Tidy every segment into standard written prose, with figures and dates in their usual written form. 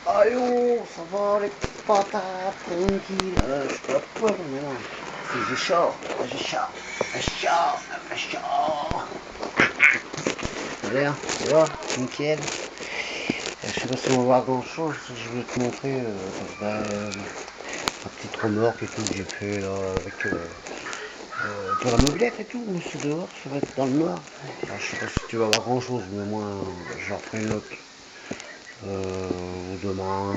Allô, ça va les petites patates, tranquille. Je suis pas peur, mais non. J'ai chaud, j'ai chaud, j'ai chaud, j'ai chaud. Allez, hein, tu vois, nickel. Je sais pas si on va voir grand chose, je vais te montrer ma petite remorque et tout que j'ai fait là avec pour la mobilette et tout, mais c'est dehors, ça va être dans le noir. Alors, je sais pas si tu vas voir grand chose, mais moi j'en ferai une autre demain.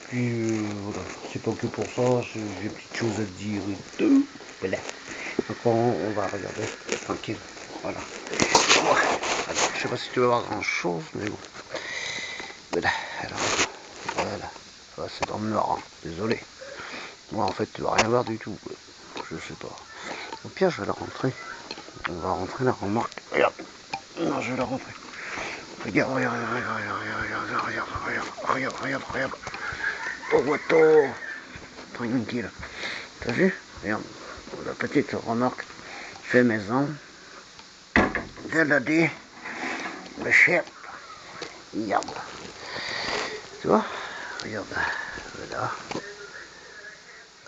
Puis voilà, c'est pas que pour ça, j'ai des petites choses à te dire et tout. Voilà. Donc on va regarder tranquille. Voilà. Ouais. Alors, je sais pas si tu vas voir grand chose, mais bon. Voilà. Alors, voilà. Ça, c'est dans le noir, hein. Désolé. Moi en fait tu vas rien voir du tout. Je sais pas. Au pire je vais la rentrer. On va rentrer la remorque. Regarde. Non, je vais la rentrer. Regarde, regarde, regarde, regarde, regarde, regarde, regarde, regarde, regarde. Oh, moto. Tranquille. T'as vu? Regarde. La petite remorque fait maison. De la D. Le chef. Regarde. Tu vois? Regarde. Voilà.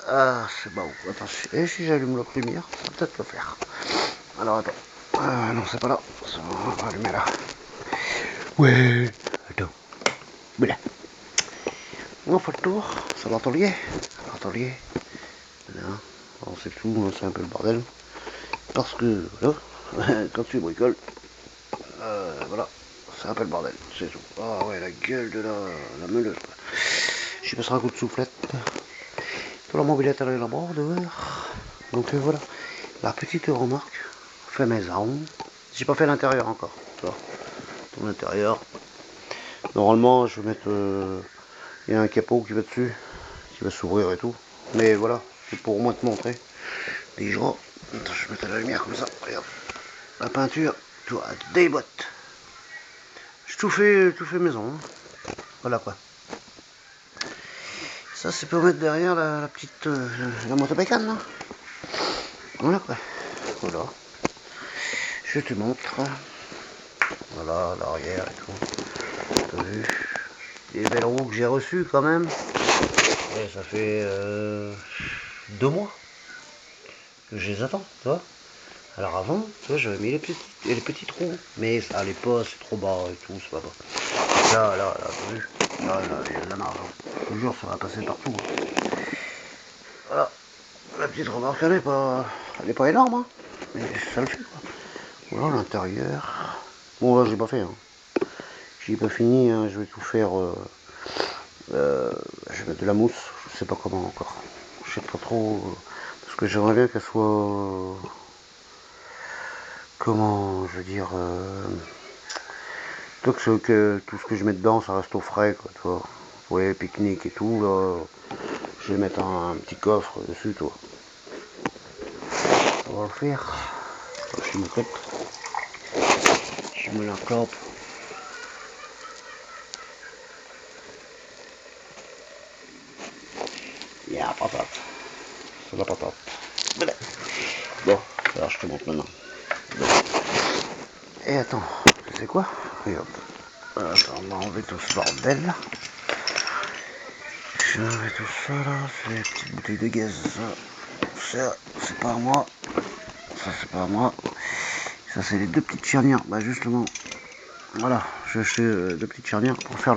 Ah, c'est beau. Attends, et si j'allume l'autre lumière, ça va peut-être le faire. Alors attends. Non, c'est pas là. Ça, on va allumer là. Ouais. Attends. Voilà. On fait le tour sur l'atelier. L'atelier. Voilà. Alors c'est tout, hein, c'est un peu le bordel. Parce que, voilà, quand tu bricoles, voilà, c'est un peu le bordel, c'est tout. Ah ouais, la gueule de la meuleuse. Je passerai un coup de soufflette. Pour la mobilette, elle est là-bas, dehors. Donc voilà, la petite remorque fait maison. J'ai pas fait l'intérieur encore, tu vois. Ton intérieur. Normalement, je vais mettre... il y a un capot qui va dessus, qui va s'ouvrir et tout. Mais voilà, c'est pour au moins te montrer. Déjà, attends, je vais mettre la lumière comme ça, regarde. La peinture, tu vois, des bottes. J'ai tout fait maison. Hein. Voilà quoi. Ça, c'est pour mettre derrière la petite... la motobécane, là. Voilà quoi. Voilà. Je te montre. Voilà, l'arrière et tout. T'as vu? Les belles roues que j'ai reçues quand même. Ouais, ça fait 2 mois que je les attends, tu vois. Alors avant, tu vois, j'avais mis les petites roues. Mais ça allait pas, c'est trop bas et tout, c'est pas bon. Là, t'as vu? Là, il y a de la marge. Je te jure, ça va passer partout. Voilà. La petite remorque, elle est pas énorme, hein. Mais ça le fait, quoi. Voilà l'intérieur. Bon, là, j'ai pas fait, hein. J'ai pas fini, hein. Je vais tout faire. Je vais mettre de la mousse. Je sais pas comment encore. Je sais pas trop. Parce que j'aimerais bien qu'elle soit. Comment, je veux dire. Que tout ce que je mets dedans, ça reste au frais, quoi, tu vois. Pour les pique-niques et tout, là. Je vais mettre un petit coffre dessus, toi. On va le faire. Je me coupe. Je me la clope. Il y a la patate. C'est la patate. Voilà. Bon, alors je te montre maintenant. Bon. Et attends, tu sais quoi? Regarde. Attends, on va enlever tout ce bordel là. Je vais enlever tout ça là. C'est les petites bouteilles de gaz. Ça, c'est pas à moi. Ça, c'est pas à moi. Ça, c'est les deux petites charnières. Bah, justement, voilà. J'ai acheté deux petites charnières pour faire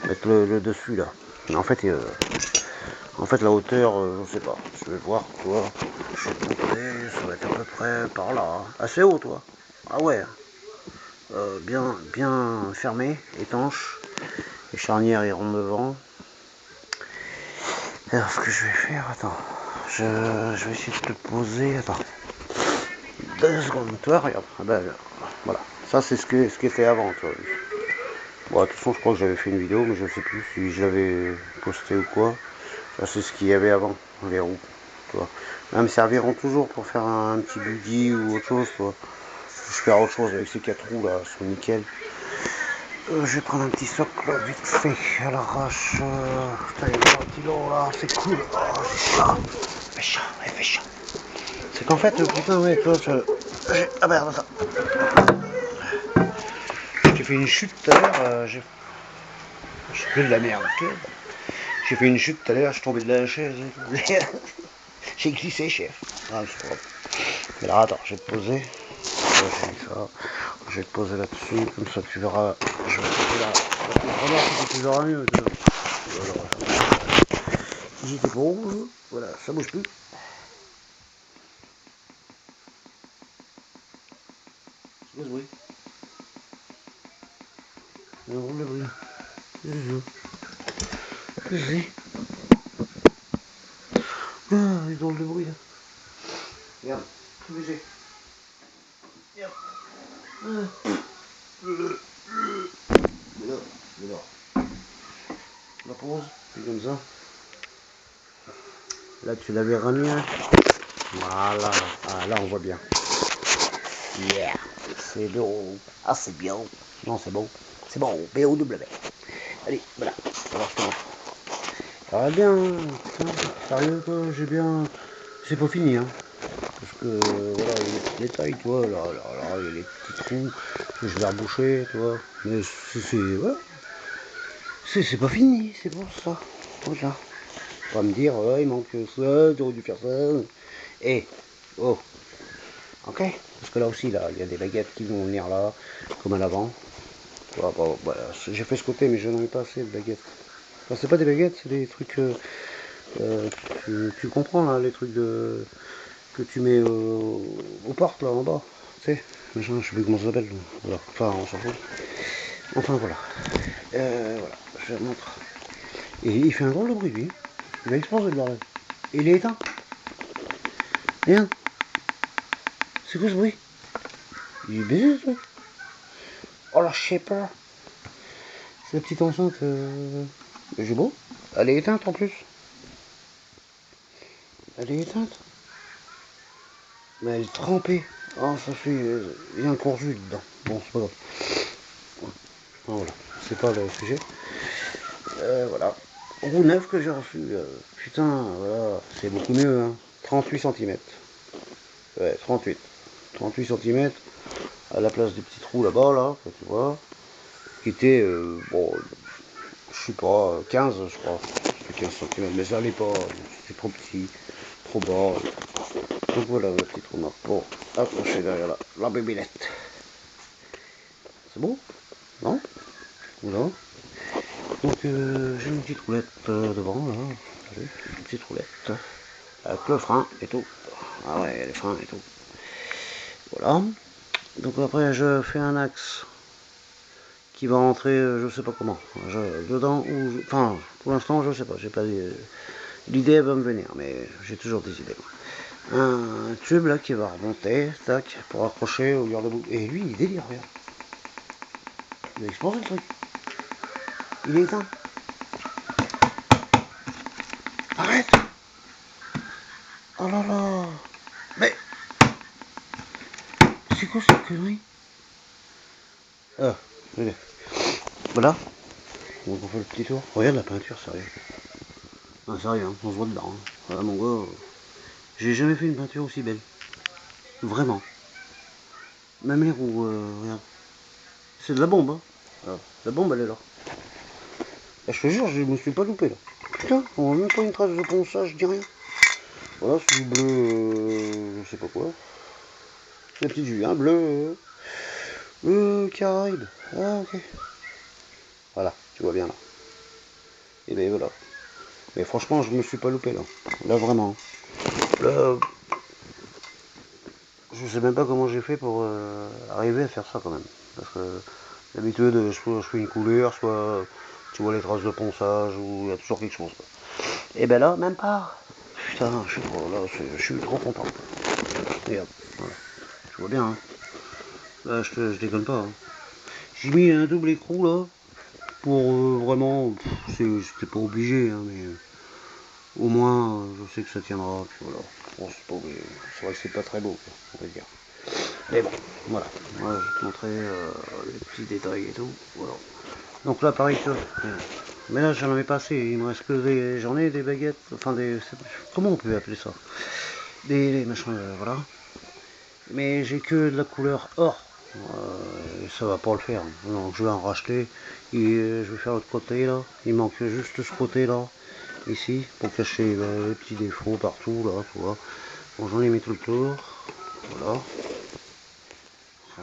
mettre le dessus là. Mais en fait, la hauteur, je sais pas. Je vais voir, toi. Je vais te montrer. Ça va être à peu près par là. Hein. Assez haut, toi. Ah ouais. Bien fermé, étanche. Les charnières iront devant. Alors ce que je vais faire, attends. Je vais essayer de te poser. Attends. 2 secondes. Toi, regarde. Ah ben, voilà. Ça c'est ce qui était avant, toi. Bon, de toute façon, je crois que j'avais fait une vidéo, mais je sais plus si je l'avais posté ou quoi. Ça, c'est ce qu'il y avait avant, les roues. Tu vois. Là, me serviront toujours pour faire un petit buggy ou autre chose. Tu vois. Je vais faire autre chose avec ces 4 roues là, elles sont nickel. Je vais prendre un petit socle vite fait à l'arrache. Putain, il y a un ventilo là, c'est cool. Oh, c'est chaud. Il fait chaud. C'est qu'en fait, putain, ouais, toi, ah merde, ça. J'ai fait une chute tout à l'heure. C'est que de la merde. J'ai fait une chute tout à l'heure, je suis tombé de la chaise. J'ai glissé, chef. Ah, c'est pas grave. Mais là, attends, je vais te poser. Ça. Je vais te poser là-dessus, comme ça tu verras. Je vais te poser là. Regarde, tu verras mieux. Voilà. J'étais pour rouge. Voilà, ça bouge plus. C'est quoi ce bruit? On roule le bruit. Qu'est-ce ah, il est dans le bruit là. Regarde, tout bouger. Regarde. Mais là. La pose, c'est comme ça. Là tu la verras mieux. Voilà. Ah là on voit bien. Yeah. C'est beau. Ah c'est bien. Non c'est bon. C'est bon. B-O-W. Allez, voilà. Alors je te montre. Ça va bien. Putain, sérieux quoi, j'ai bien. C'est pas fini hein. Parce que voilà, il y a des petits détails, tu vois, là, il y a les petits trous que je vais reboucher, tu vois. Mais c'est voilà. C'est pas fini, c'est pour ça. Voilà. On va me dire, ouais, il manque ça, tu aurais dû faire ça. Et, oh, ok. Parce que là aussi, là, il y a des baguettes qui vont venir là, comme à l'avant. Voilà, bon, voilà. J'ai fait ce côté, mais je n'en ai pas assez de baguettes. Enfin, c'est pas des baguettes, c'est des trucs, tu comprends là, les trucs de que tu mets aux portes là en bas, tu sais, machin, je sais plus comment ça s'appelle, voilà. Enfin on s'en fout. Enfin voilà. Voilà, je te montre. Et il fait un drôle de bruit lui. Il va exploser de la rêve. Et il est éteint. Rien. C'est quoi ce bruit? Il est baisé ce truc. Oh la shaper. C'est la petite enceinte. J'ai beau. Elle est éteinte en plus. Elle est éteinte. Mais elle est trempée. Oh ça fait. Il y a un courju dedans. Bon c'est pas grave. Voilà. C'est pas le sujet. Voilà. Roue neuf que j'ai reçu. Putain, voilà. C'est beaucoup mieux. Hein. 38 cm. Ouais, 38. 38 cm. À la place des petits trous là-bas, là, tu vois. Qui était, bon, je sais pas, 15, je crois. C'était 15 cm. Mais ça allait pas. C'était trop petit. Trop bas. Donc voilà, le petit trou noir. Bon, accroché derrière la bébélette. C'est beau? Non? Voilà. Donc j'ai une petite roulette devant là, une petite roulette avec le frein et tout. Ah ouais, les freins et tout. Voilà. Donc après je fais un axe qui va rentrer, je sais pas comment, dedans ou, enfin pour l'instant je sais pas, j'ai pas l'idée elle va me venir, mais j'ai toujours des idées. Un tube là qui va remonter, tac, pour accrocher au garde-boue. Et lui il délire, regarde. Il a explosé le truc. Il est éteint. Arrête. Oh là là. Mais c'est quoi cette connerie? Ah, voilà. Donc on fait le petit tour. Regarde la peinture, sérieux. Ah, sérieux, hein, on se voit dedans. Hein. Voilà, mon gars, j'ai jamais fait une peinture aussi belle. Vraiment. Même les roues, regarde. C'est de la bombe, hein. Alors, la bombe, elle est là. Et je te jure, je me suis pas loupé, là. Putain, on voit même pas une trace de ponçage, je dis rien. Voilà, c'est du bleu, je sais pas quoi. C'est la petite Julien, bleu, Caraïbe. Ah, ok. Voilà, tu vois bien, là. Et ben voilà. Mais franchement, je me suis pas loupé, là. Là, vraiment. Là, je sais même pas comment j'ai fait pour arriver à faire ça quand même. Parce que d'habitude, soit je fais une couleur, soit tu vois les traces de ponçage, ou il y a toujours quelque chose. Et ben là, même pas. Putain, je suis trop content. Regarde, voilà. Tu vois bien, hein. Là, je déconne pas. Hein. J'ai mis un double écrou là, pour vraiment, c'était pas obligé, hein, mais au moins, je sais que ça tiendra. Puis voilà. Bon, c'est pas obligé. C'est vrai que c'est pas très beau, quoi, on va dire. Mais bon, voilà. Moi, je vais te montrer les petits détails et tout. Voilà. Donc là, pareil que. Mais là, j'en avais pas assez. Il me reste que des. J'en ai des baguettes. Enfin, des. Comment on peut appeler ça? Des machins, voilà. Mais j'ai que de la couleur or. Et ça va pas le faire. Donc je vais en racheter. Et je vais faire l'autre côté là. Il manque juste ce côté là. Ici. Pour cacher les petits défauts partout là. Tu vois. Bon, j'en ai mis tout le tour. Voilà.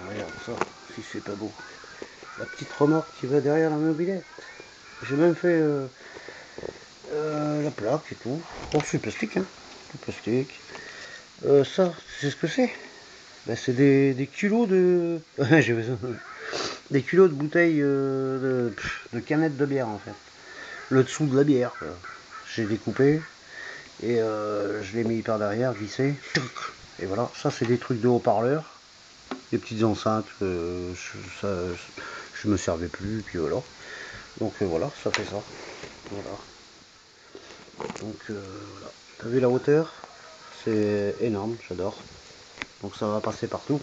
Regarde ça. Si c'est pas beau. La petite remorque qui va derrière la mobilette. J'ai même fait la plaque et tout. Bon, c'est plastique, hein. C'est plastique. Ça, c'est ce que c'est. Ben, c'est des kilos de. J'ai besoin. Des kilos de bouteilles de canettes de bière en fait. Le dessous de la bière. J'ai découpé et je l'ai mis par derrière, glissé. Et voilà, ça c'est des trucs de haut-parleurs, des petites enceintes. Je me servais plus, puis voilà. Donc voilà, ça fait ça. Voilà. Donc voilà. T'as vu la hauteur? C'est énorme, j'adore. Donc ça va passer partout.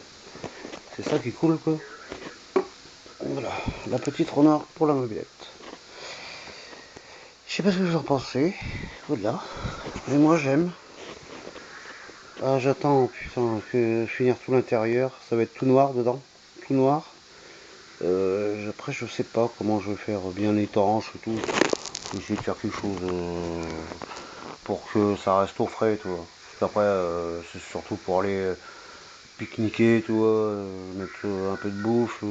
C'est ça qui est cool quoi. Voilà, la petite remorque pour la mobilette. Je sais pas ce que vous en pensez. Voilà. Mais moi j'aime. Ah, j'attends putain que finir tout l'intérieur. Ça va être tout noir dedans. Tout noir. Après je sais pas comment je vais faire bien étanche et tout. Je vais essayer de faire quelque chose pour que ça reste au frais, tu vois. Parce qu'après c'est surtout pour aller pique-niquer, tu vois, mettre un peu de bouffe,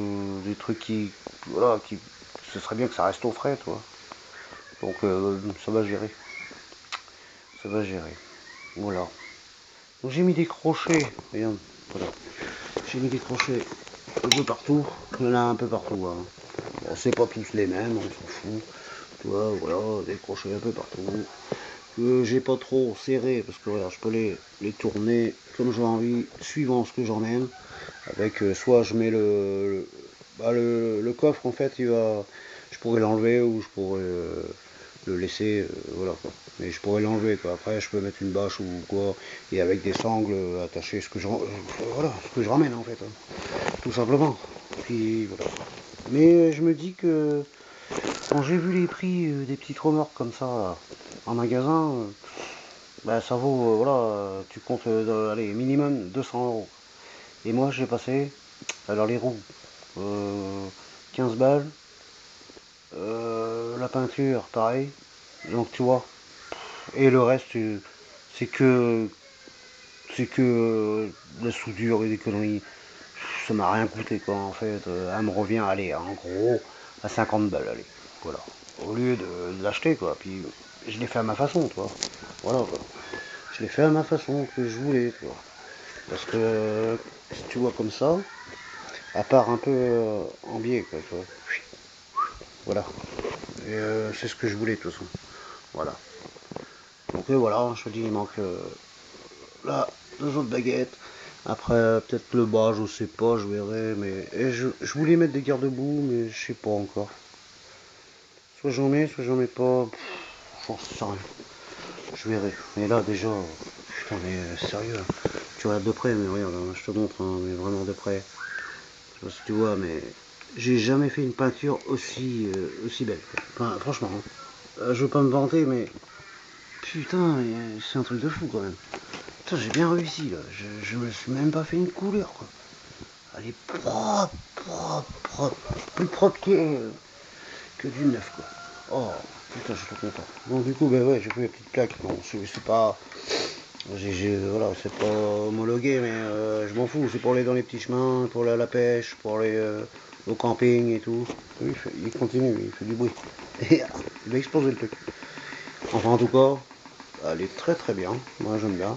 des trucs qui. Voilà, qui. Ce serait bien que ça reste au frais, tu vois. Donc ça va gérer. Ça va gérer. Voilà. Donc j'ai mis des crochets, regarde, voilà. J'ai mis des crochets un peu partout. Il y en a un peu partout. Hein. Bon, c'est pas tous les mêmes, on s'en fout. Tu vois, voilà, des crochets un peu partout. Que j'ai pas trop serré parce que voilà, je peux les tourner comme j'ai envie, suivant ce que j'emmène. Avec soit je mets le coffre en fait, je pourrais l'enlever ou je pourrais le laisser, voilà quoi. Mais je pourrais l'enlever quoi. Après je peux mettre une bâche ou quoi et avec des sangles attacher voilà, ce que je ramène en fait, hein, tout simplement. Puis voilà. Mais je me dis que quand j'ai vu les prix des petites remorques comme ça là, en magasin, bah, ça vaut voilà, tu comptes allez minimum 200 €. Et moi j'ai passé alors les roues, euh, 15 balles. La peinture, pareil. Donc tu vois. Et le reste, c'est que c'est que la soudure et des conneries. Ça m'a rien coûté quoi en fait. Elle me revient, allez, en gros, à 50 balles, allez. Voilà. Au lieu de l'acheter quoi. Puis je l'ai fait à ma façon, tu vois. Voilà quoi. Je l'ai fait à ma façon que je voulais, tu vois. Parce que si tu vois comme ça, à part un peu en biais quoi, tu vois. Voilà. Et c'est ce que je voulais de toute façon. Voilà. Donc voilà, je te dis, il manque là, deux autres baguettes. Après, peut-être le bas, je sais pas, je verrai. Mais je voulais mettre des garde-boue, mais je sais pas encore. Soit j'en mets pas. J'en sais rien. Je verrai. Mais là, déjà, putain, mais sérieux. Tu regardes de près, mais regarde, hein, je te montre, hein, mais vraiment de près. Je sais pas si tu vois, mais j'ai jamais fait une peinture aussi belle. Enfin, franchement, hein. Je veux pas me vanter, mais putain, c'est un truc de fou quand même. Putain, j'ai bien réussi là. Je me suis même pas fait une couleur quoi. Elle est propre, propre, propre. Plus propre que du neuf quoi. Oh, putain, je suis trop content. Donc du coup, ben ouais, j'ai fait mes petites plaques. Bon, c'est pas. Voilà, c'est pas homologué, mais je m'en fous. C'est pour aller dans les petits chemins, pour aller à la pêche, pour aller au camping et tout. Oui, il continue, il fait du bruit. Et il va exploser le truc. Enfin, en tout cas, elle est très très bien. Moi, j'aime bien.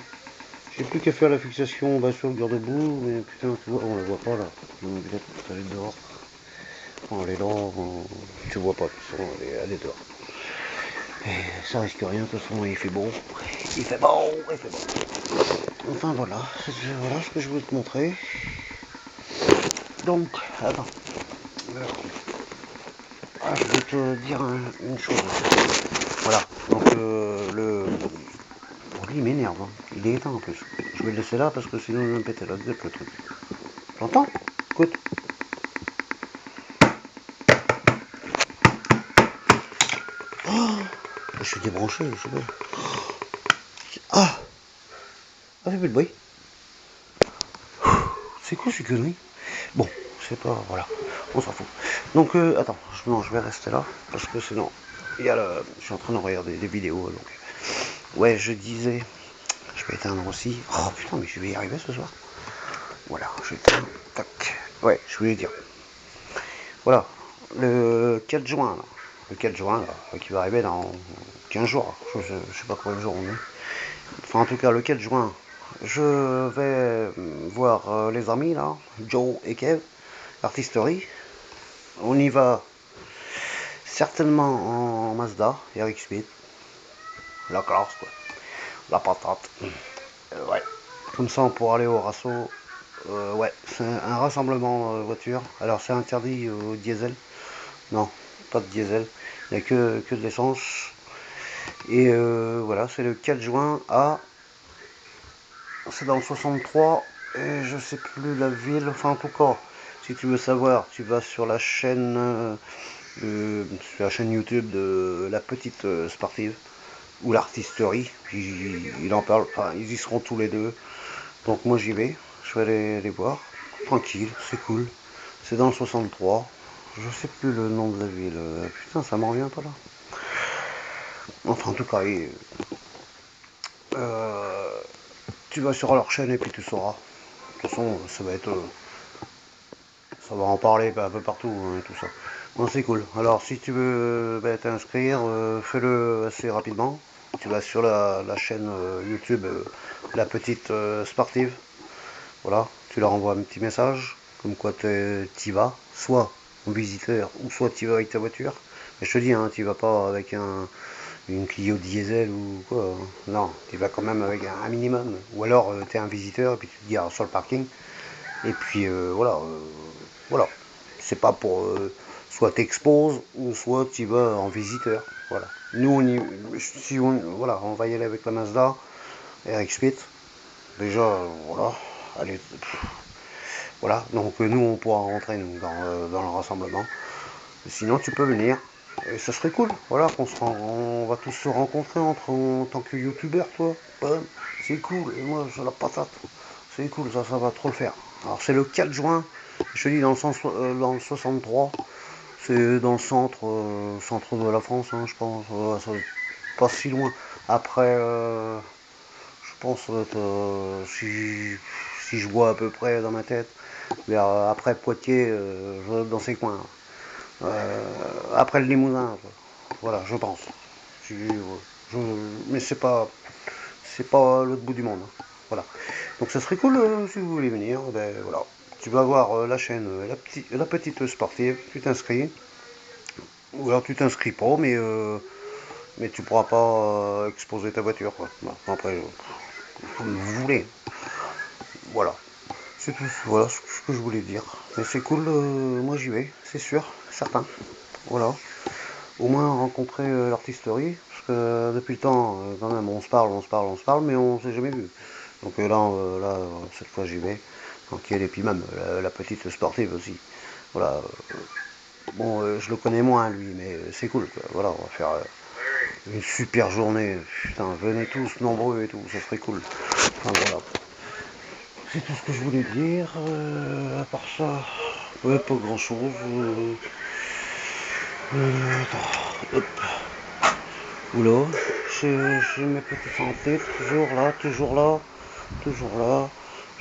J'ai plus qu'à faire la fixation sur le garde-boue, mais putain, tu vois, on la voit pas là. Peut-être elle est dehors. On est là, tu vois pas, de toute façon, elle est dehors. Et ça risque rien, de toute façon, il fait beau. Il fait beau, il fait beau. Enfin voilà, voilà ce que je voulais te montrer. Donc, attends. Je vais te dire une chose. Voilà, donc Bon, lui, il m'énerve, hein. Il est éteint en plus. Je vais le laisser là parce que sinon il va me péter la gueule le truc. T'entends? Écoute. Oh, je suis débranché, je sais pas. Ah! Ah, fait plus de bruit. C'est quoi ces conneries? Bon, c'est pas, voilà, on s'en fout. Donc, attends, non, je vais rester là, parce que sinon, il y a le, je suis en train de regarder des vidéos, donc, ouais, je disais, je vais éteindre aussi, oh putain, mais je vais y arriver ce soir. Voilà, j'éteins, tac, ouais, je voulais dire, voilà, le 4 juin, là, le 4 juin, là, qui va arriver dans 15 jours, je sais pas combien de jours on est, enfin, en tout cas, le 4 juin, je vais voir les amis, là, Joe et Kev, Artisterie. On y va certainement en Mazda, Eric Smith. La classe, quoi. La patate. Ouais. Comme ça, on pourra aller au Rasso. Ouais, c'est un rassemblement voiture. Alors, c'est interdit au diesel. Non, pas de diesel. Il n'y a que de l'essence. Et voilà, c'est le 4 juin à... C'est dans le 63. Et je sais plus la ville. Enfin, en tout cas, si tu veux savoir, tu vas sur la chaîne... sur la chaîne YouTube de La Petite Sportive ou l'Artisterie, il en parle, enfin ils y seront tous les deux, donc moi j'y vais, je vais aller les voir, tranquille, c'est cool, c'est dans le 63, je sais plus le nom de la ville, putain ça m'en revient pas là, enfin en tout cas, euh, tu vas sur leur chaîne et puis tu sauras, de toute façon ça va être, ça va en parler un peu partout, hein, tout ça. Bon, c'est cool. Alors, si tu veux t'inscrire, fais-le assez rapidement. Tu vas sur la chaîne YouTube La Petite Sportive. Voilà, tu leur envoies un petit message, comme quoi t'y vas, soit en visiteur, ou soit tu vas avec ta voiture. Mais je te dis, hein, tu vas pas avec une Clio diesel ou quoi. Hein. Non, tu vas quand même avec un minimum. Ou alors, tu es un visiteur et puis tu te gares sur le parking. Et puis voilà, voilà. C'est pas pour soit t'exposes ou soit tu vas en visiteur. Voilà. Nous on y, si on, voilà, on va y aller avec la Mazda RX Spit. Déjà voilà, allez, voilà. Donc nous on pourra rentrer nous, dans le rassemblement. Sinon tu peux venir. Et ça serait cool, voilà, on va tous se rencontrer en tant que youtubeur, toi. C'est cool, et moi j'ai la patate. C'est cool, ça va trop le faire. Alors c'est le 4 juin, je te dis dans le 63, c'est dans le centre de la France, hein, je pense, ça va être pas si loin. Après, je pense, si je vois à peu près dans ma tête, vers, après Poitiers, dans ces coins. Après le Limousin, voilà, je pense. Je, mais c'est pas l'autre bout du monde. Hein. Voilà. Donc ça serait cool si vous voulez venir. Ben, voilà. Tu vas voir la chaîne la Petite Sportive, tu t'inscris. Ou alors tu t'inscris pas, mais tu pourras pas exposer ta voiture. Quoi. Bon, après, comme vous voulez. Voilà. C'est tout voilà, ce que je voulais dire. Mais c'est cool, moi j'y vais, c'est sûr, certain. Voilà. Au moins rencontrer l'artisterie, parce que depuis le temps, quand même, on se parle, mais on s'est jamais vu. Donc là, cette fois j'y vais, tranquille, et puis même la petite sportive aussi. Voilà. Bon, je le connais moins lui, mais c'est cool, quoi. Voilà, on va faire une super journée. Putain, venez tous nombreux et tout, ça serait cool. Enfin voilà. C'est tout ce que je voulais dire. À part ça, ouais, pas grand chose. Attends, hop. Oula, j'ai mes petites santé, toujours là, toujours là, toujours là.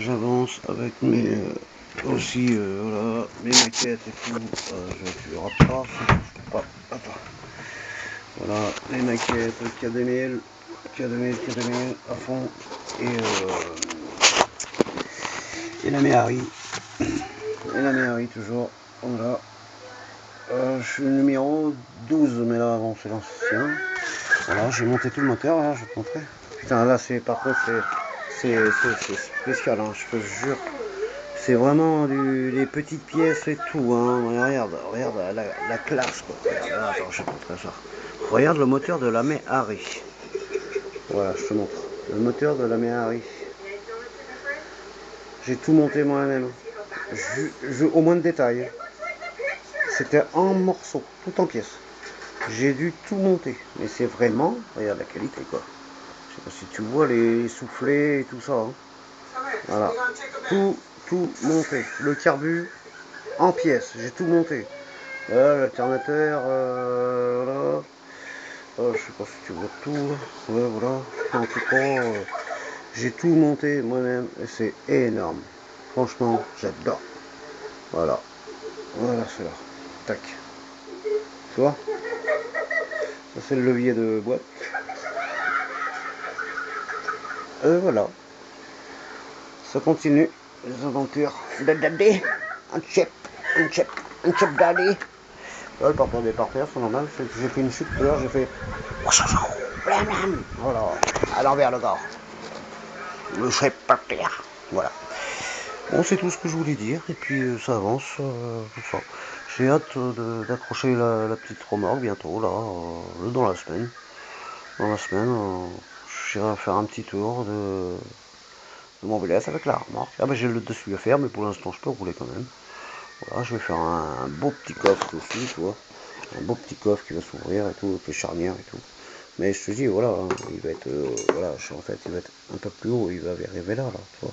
J'avance avec mes aussi voilà, mes maquettes et tout. Je rate pas, je peux pas. Attends. Voilà, les maquettes, K2000, K2000, K2000 à fond. Et la Méhari. Et la Méhari toujours. Voilà. Je suis numéro 12, mais là avant c'est l'ancien. Voilà, j'ai monté tout le moteur, là, je vais te montrer. Putain, là, par contre, c'est spécial, hein, je te jure. C'est vraiment des petites pièces et tout, hein. Regarde la classe, quoi. Regarde, attends, je vais te montrer ça. Regarde le moteur de la Méhari. Voilà, je te montre. Le moteur de la Méhari. J'ai tout monté moi-même. Au moins de détails. C'était en morceaux, tout en pièces. J'ai dû tout monter. Mais c'est vraiment, regarde la qualité, quoi. Je sais pas si tu vois les soufflets et tout ça. Hein. Voilà. Tout monté. Le carbu. en pièces, j'ai tout monté. Voilà, l'alternateur, voilà. Je sais pas si tu vois tout, là. Ouais, voilà. En tout cas, j'ai tout monté moi-même et c'est énorme. Franchement, j'adore. Voilà. Voilà, c'est là. Tac. Tu vois? Ça, c'est le levier de boîte. Voilà. Ça continue. Les aventures de Daddy. Un chip. Un chip. Un chip Daddy. Là, le partenaire est par terre, c'est normal. J'ai fait une chute tout à l'heure, j'ai fait. Voilà. À l'envers le corps. Le chip par terre. Voilà. Bon, c'est tout ce que je voulais dire. Et puis, ça avance. Tout ça. J'ai hâte d'accrocher la petite remorque bientôt, là, dans la semaine. Dans la semaine, j'irai faire un petit tour de Montbélias avec la remorque. Ah bah j'ai le dessus à faire, mais pour l'instant je peux rouler quand même. Voilà, je vais faire un beau petit coffre aussi, tu vois. Un beau petit coffre qui va s'ouvrir et tout, avec les charnières et tout. Mais je te dis, voilà, hein, il va être, voilà, en fait, il va être un peu plus haut, il va arriver là, tu vois.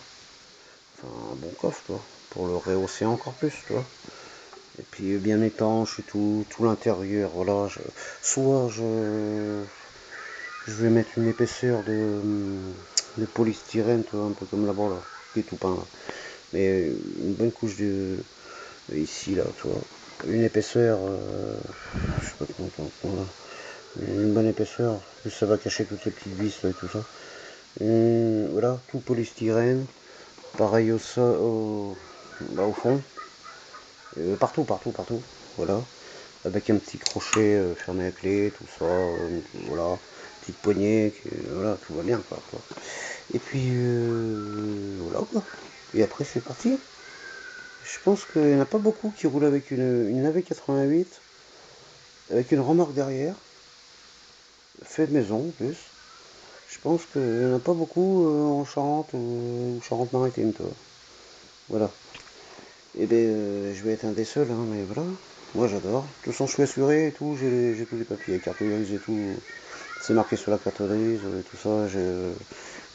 Enfin, un bon coffre, tu vois, pour le rehausser encore plus, tu vois. Et puis bien étanche et tout l'intérieur, voilà. Soit je vais mettre une épaisseur de polystyrène, tu vois, un peu comme là-bas, là, qui est tout peint, là. Mais une bonne couche ici, là, tu vois. Une épaisseur, je sais pas comment, là. Une bonne épaisseur, ça va cacher toutes les petites vis, là, et tout ça. Voilà, tout polystyrène. Pareil au fond. Partout. Voilà. Avec un petit crochet fermé à clé, tout ça. Voilà. Petite poignée, voilà, tout va bien, quoi. Et puis, voilà, quoi. Et après, c'est parti. Je pense qu'il n'y en a pas beaucoup qui roulent avec une navette 88, avec une remorque derrière, fait de maison en plus. Je pense qu'il n'y en a pas beaucoup en Charente ou Charente-Maritime, toi. Voilà. Et bien, je vais être un des seuls, hein, mais voilà. Moi, j'adore. De toute façon, je suis assuré et tout, j'ai tous les papiers, carte grise et tout. C'est marqué sur la carte grise et tout ça.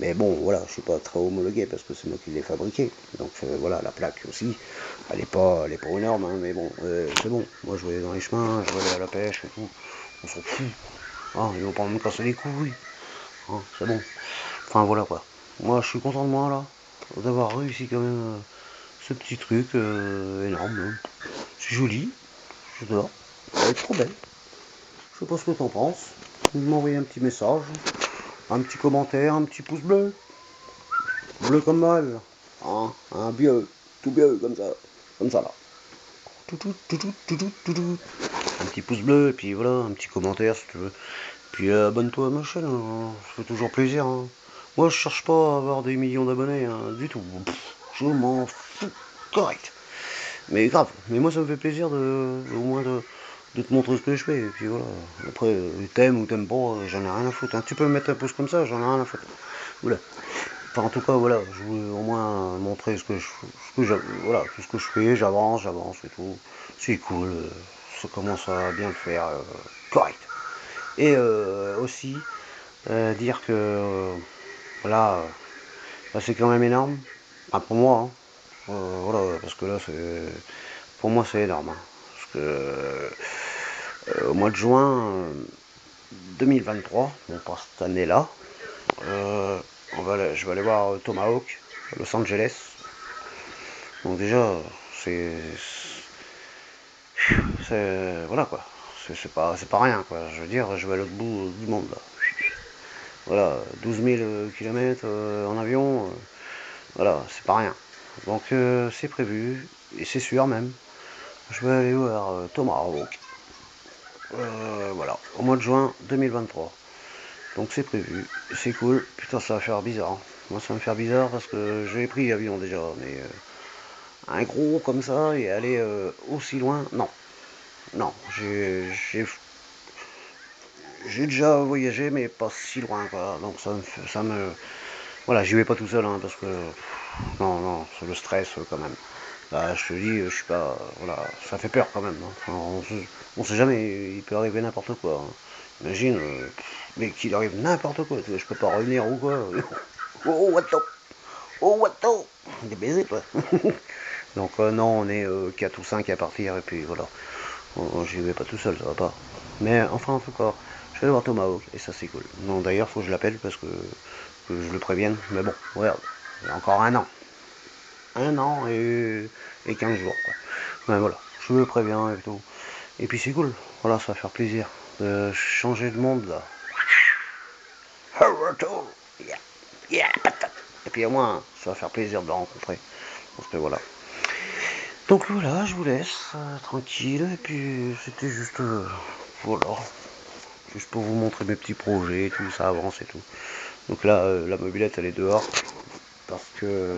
Mais bon, voilà, je suis pas très homologué parce que c'est moi qui l'ai fabriqué. Donc voilà, la plaque aussi, elle est pas énorme, hein, mais bon, c'est bon. Moi, je vais aller dans les chemins, je vais aller à la pêche et tout. On s'en fout. Ah, ils vont pas me casser les couilles. Ah, c'est bon. Enfin voilà quoi. Moi, je suis content de moi là, d'avoir réussi quand même ce petit truc énorme. Là. C'est joli, j'adore. Elle est trop belle. Je sais pas ce que t'en penses. Vous m'envoyez un petit message, un petit commentaire, un petit pouce bleu. Bleu comme mal. Hein, un vieux, tout vieux comme ça là. Tout. Un petit pouce bleu, et puis voilà, un petit commentaire si tu veux. Puis abonne-toi à ma chaîne, hein, ça fait toujours plaisir. Hein. Moi je cherche pas à avoir des millions d'abonnés, hein, du tout. Je m'en fous, correct. Mais grave, mais moi ça me fait plaisir au moins de te montrer ce que je fais. Et puis voilà, après, t'aimes ou t'aimes pas, j'en ai rien à foutre. Hein. Tu peux me mettre un pouce comme ça, j'en ai rien à foutre. Voilà. Enfin, en tout cas, voilà, je voulais au moins montrer voilà, tout ce que je fais, j'avance et tout. C'est cool, ça commence à bien le faire, correct. Et aussi, dire que, voilà, là, c'est quand même énorme. Enfin, pour moi, hein. Voilà, parce que là, pour moi, c'est énorme. Hein. Parce que au mois de juin 2023, bon, pas cette année-là, je vais aller voir Tomahawk à Los Angeles. Donc déjà, c'est, voilà quoi. C'est pas rien quoi. Je veux dire, je vais à l'autre bout du monde là. Voilà, 12 000 km en avion, voilà, c'est pas rien. Donc c'est prévu, et c'est sûr même. Je vais aller voir Tomahawk. Voilà, au mois de juin 2023. Donc c'est prévu, c'est cool. Putain, ça va faire bizarre. Hein. Moi, ça va me faire bizarre parce que j'ai pris l'avion déjà, mais un gros comme ça et aller aussi loin, non. Non, j'ai déjà voyagé, mais pas si loin, quoi. Donc voilà, j'y vais pas tout seul, hein, parce que non, c'est le stress quand même. Bah, je te dis, je suis pas, voilà, ça fait peur quand même. Hein. Enfin, on sait jamais, il peut arriver n'importe quoi. Hein. Imagine, mais qu'il arrive n'importe quoi. Je peux pas revenir ou quoi. Oh what the, oh what the, des baisers quoi. Donc non, on est 4 ou 5 à partir, et puis voilà. J'y vais pas tout seul, ça va pas. Mais enfin, en tout cas, je vais aller voir Tomahawk, et ça c'est cool. Non, d'ailleurs, faut que je l'appelle parce que je le prévienne. Mais bon, regarde, il y a encore un an. Un an et 15 jours, quoi. Mais voilà, je le préviens et tout. Et puis c'est cool, voilà, ça va faire plaisir de changer de monde, là. Yeah, yeah, patate. Et puis au moins, ça va faire plaisir de le rencontrer. Parce que voilà. Donc voilà, je vous laisse tranquille. Et puis c'était juste, voilà, juste pour vous montrer mes petits projets, tout ça avance et tout. Donc là, la mobilette elle est dehors parce que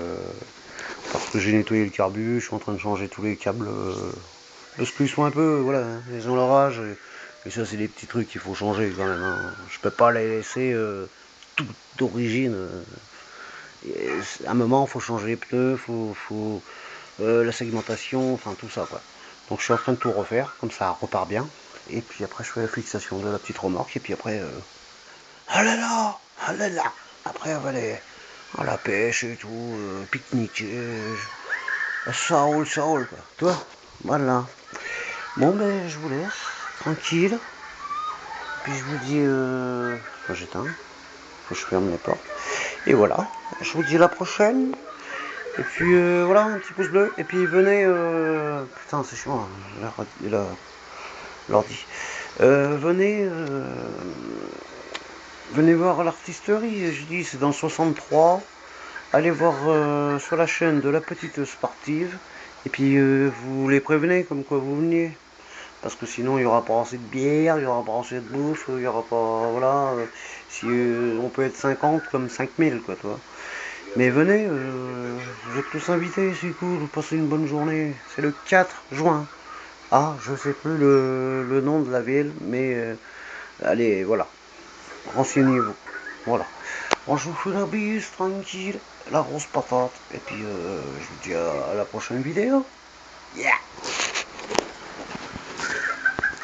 j'ai nettoyé le carbu. Je suis en train de changer tous les câbles parce qu'ils sont un peu, voilà, ils ont leur âge. Et ça, c'est des petits trucs qu'il faut changer quand même, hein. Je peux pas les laisser tout d'origine. À un moment, il faut changer les pneus, faut la segmentation, enfin tout ça, quoi. Donc je suis en train de tout refaire, comme ça repart bien. Et puis après, je fais la fixation de la petite remorque. Et puis après, ah là là, ah là là. Après, on va aller à la pêche et tout, pique-niquer. Ça roule, quoi. Toi, voilà. Bon, ben, je vous laisse, tranquille. Puis je vous dis, enfin, j'éteins, faut que je ferme les portes. Et voilà, je vous dis à la prochaine. Et puis voilà, un petit pouce bleu. Et puis venez, putain, c'est chiant, l'ordi. Venez voir l'artisterie. Je dis, c'est dans le 63. Allez voir sur la chaîne de la petite sportive. Et puis vous les prévenez comme quoi vous veniez. Parce que sinon il n'y aura pas assez de bière, il n'y aura pas assez de bouffe, il n'y aura pas. Voilà. Si on peut être 50 comme 5000, quoi, toi. Mais venez, vous êtes tous invités, c'est cool, passez une bonne journée. C'est le 4 juin. Ah, je sais plus le nom de la ville, mais allez, voilà. Renseignez-vous. Voilà. Moi, je vous fais la bise, tranquille, la grosse patate. Et puis, je vous dis à la prochaine vidéo.